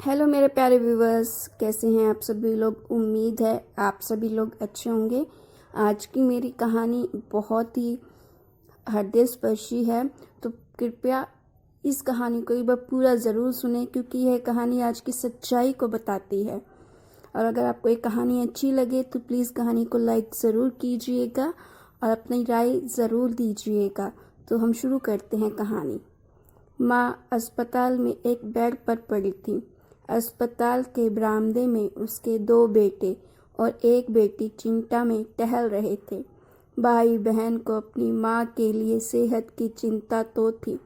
Hello मेरे प्यारे viewers, कैसे हैं आप सभी लोग। उम्मीद है आप सभी लोग अच्छे होंगे। आज की मेरी कहानी बहुत ही हृदयस्पर्शी है, तो कृपया इस कहानी को एक बार पूरा ज़रूर सुने, क्योंकि यह कहानी आज की सच्चाई को बताती है। और अगर आपको ये कहानी अच्छी लगे तो प्लीज़ कहानी को लाइक ज़रूर कीजिएगा और अपनी राय ज़रूर दीजिएगा। तो हम शुरू करते हैं कहानी। माँ अस्पताल में एक बेड पर पड़ी थी। अस्पताल के बरामदे में उसके 2 बेटे और एक बेटी चिंता में टहल रहे थे। भाई बहन को अपनी माँ के लिए सेहत की चिंता तो थी,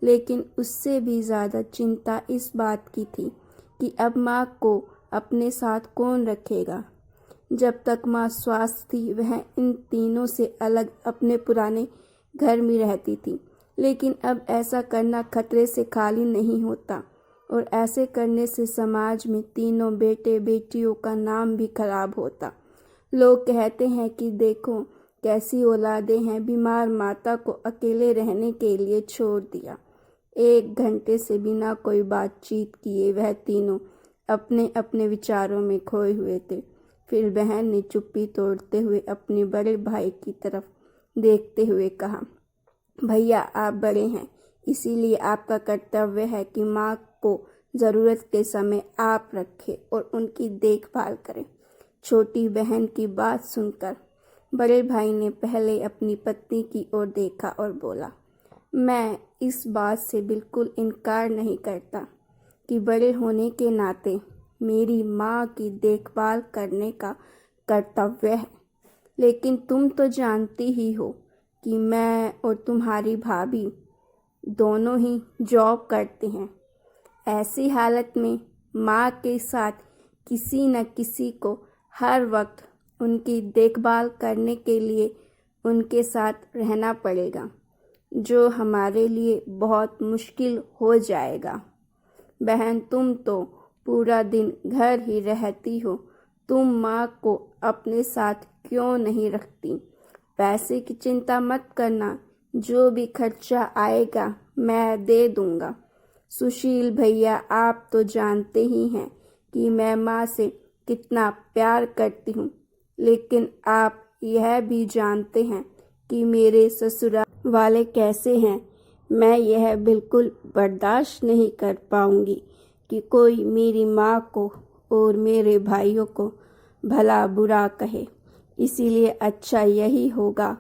लेकिन उससे भी ज़्यादा चिंता इस बात की थी कि अब माँ को अपने साथ कौन रखेगा। जब तक माँ स्वस्थ थी वह इन तीनों से अलग अपने पुराने घर में रहती थी, लेकिन अब ऐसा करना खतरे से खाली नहीं होता, और ऐसे करने से समाज में तीनों बेटे बेटियों का नाम भी खराब होता। लोग कहते हैं कि देखो कैसी औलादें हैं, बीमार माता को अकेले रहने के लिए छोड़ दिया। 1 घंटे से बिना कोई बातचीत किए वह तीनों अपने अपने विचारों में खोए हुए थे। फिर बहन ने चुप्पी तोड़ते हुए अपने बड़े भाई की तरफ देखते हुए कहा, भैया आप बड़े हैं, इसीलिए आपका कर्तव्य है कि माँ को ज़रूरत के समय आप रखें और उनकी देखभाल करें। छोटी बहन की बात सुनकर बड़े भाई ने पहले अपनी पत्नी की ओर देखा और बोला, मैं इस बात से बिल्कुल इनकार नहीं करता कि बड़े होने के नाते मेरी माँ की देखभाल करने का कर्तव्य है, लेकिन तुम तो जानती ही हो कि मैं और तुम्हारी भाभी दोनों ही जॉब करते हैं। ऐसी हालत में माँ के साथ किसी न किसी को हर वक्त उनकी देखभाल करने के लिए उनके साथ रहना पड़ेगा, जो हमारे लिए बहुत मुश्किल हो जाएगा। बहन तुम तो पूरा दिन घर ही रहती हो, तुम माँ को अपने साथ क्यों नहीं रखती। पैसे की चिंता मत करना, जो भी खर्चा आएगा मैं दे दूंगा। सुशील भैया आप तो जानते ही हैं कि मैं माँ से कितना प्यार करती हूँ, लेकिन आप यह भी जानते हैं कि मेरे ससुराल वाले कैसे हैं। मैं यह बिल्कुल बर्दाश्त नहीं कर पाऊंगी कि कोई मेरी माँ को और मेरे भाइयों को भला बुरा कहे। इसीलिए अच्छा यही होगा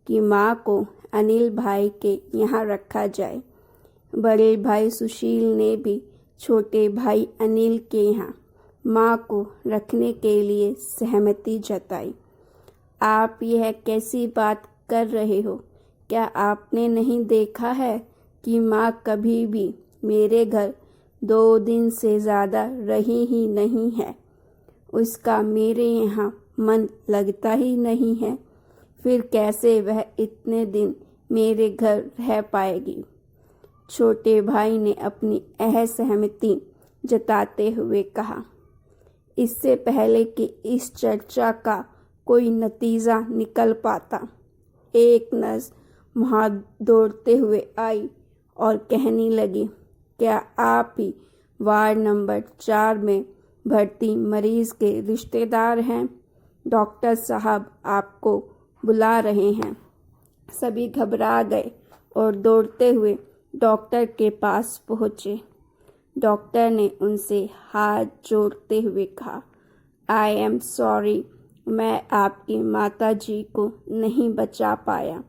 कि माँ को अनिल भाई के यहाँ रखा जाए। बड़े भाई सुशील ने भी छोटे भाई अनिल के यहाँ माँ को रखने के लिए सहमति जताई। आप यह कैसी बात कर रहे हो? क्या आपने नहीं देखा है कि माँ कभी भी मेरे घर 2 दिन से ज़्यादा रही ही नहीं है। उसका मेरे यहाँ मन लगता ही नहीं है, फिर कैसे वह इतने दिन मेरे घर रह पाएगी। छोटे भाई ने अपनी असहमति जताते हुए कहा। इससे पहले कि इस चर्चा का कोई नतीजा निकल पाता, एक नर्स वहाँ दौड़ते हुए आई और कहने लगी, क्या आप ही वार्ड नंबर 4 में भर्ती मरीज के रिश्तेदार हैं? डॉक्टर साहब आपको बुला रहे हैं। सभी घबरा गए और दौड़ते हुए डॉक्टर के पास पहुँचे। डॉक्टर ने उनसे हाथ जोड़ते हुए कहा, आई एम सॉरी, मैं आपकी माताजी को नहीं बचा पाया।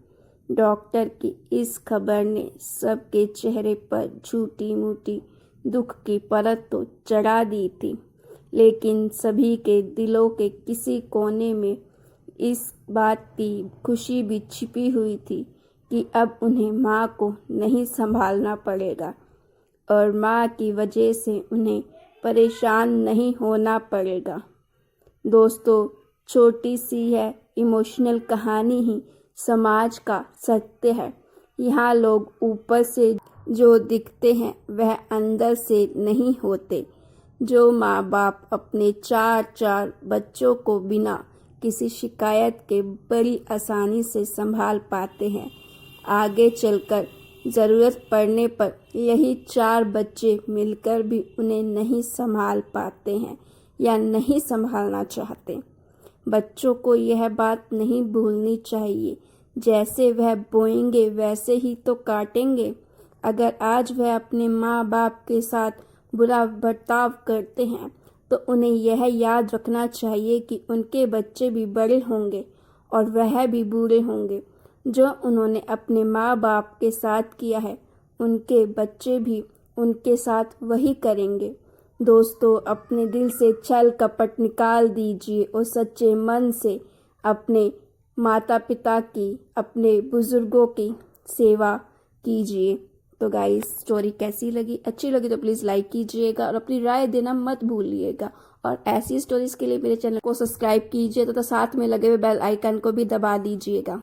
डॉक्टर की इस खबर ने सबके चेहरे पर झूठी मूठी दुख की परत तो चढ़ा दी थी, लेकिन सभी के दिलों के किसी कोने में इस बात की खुशी भी छिपी हुई थी कि अब उन्हें माँ को नहीं संभालना पड़ेगा और माँ की वजह से उन्हें परेशान नहीं होना पड़ेगा। दोस्तों, छोटी सी है इमोशनल कहानी ही समाज का सत्य है। यहाँ लोग ऊपर से जो दिखते हैं वह अंदर से नहीं होते। जो माँ बाप अपने 4 बच्चों को बिना किसी शिकायत के बड़ी आसानी से संभाल पाते हैं, आगे चलकर ज़रूरत पड़ने पर यही 4 बच्चे मिलकर भी उन्हें नहीं संभाल पाते हैं या नहीं संभालना चाहते। बच्चों को यह बात नहीं भूलनी चाहिए, जैसे वह बोएंगे वैसे ही तो काटेंगे। अगर आज वह अपने माँ बाप के साथ बुरा बर्ताव करते हैं तो उन्हें यह याद रखना चाहिए कि उनके बच्चे भी बड़े होंगे और वह भी बूढ़े होंगे। जो उन्होंने अपने माँ बाप के साथ किया है उनके बच्चे भी उनके साथ वही करेंगे। दोस्तों, अपने दिल से छल कपट निकाल दीजिए और सच्चे मन से अपने माता पिता की, अपने बुज़ुर्गों की सेवा कीजिए। तो गाइस, स्टोरी कैसी लगी? अच्छी लगी तो प्लीज़ लाइक कीजिएगा और अपनी राय देना मत भूलिएगा। और ऐसी स्टोरीज़ के लिए मेरे चैनल को सब्सक्राइब कीजिए तथा साथ में लगे हुए बेल आइकन को भी दबा दीजिएगा।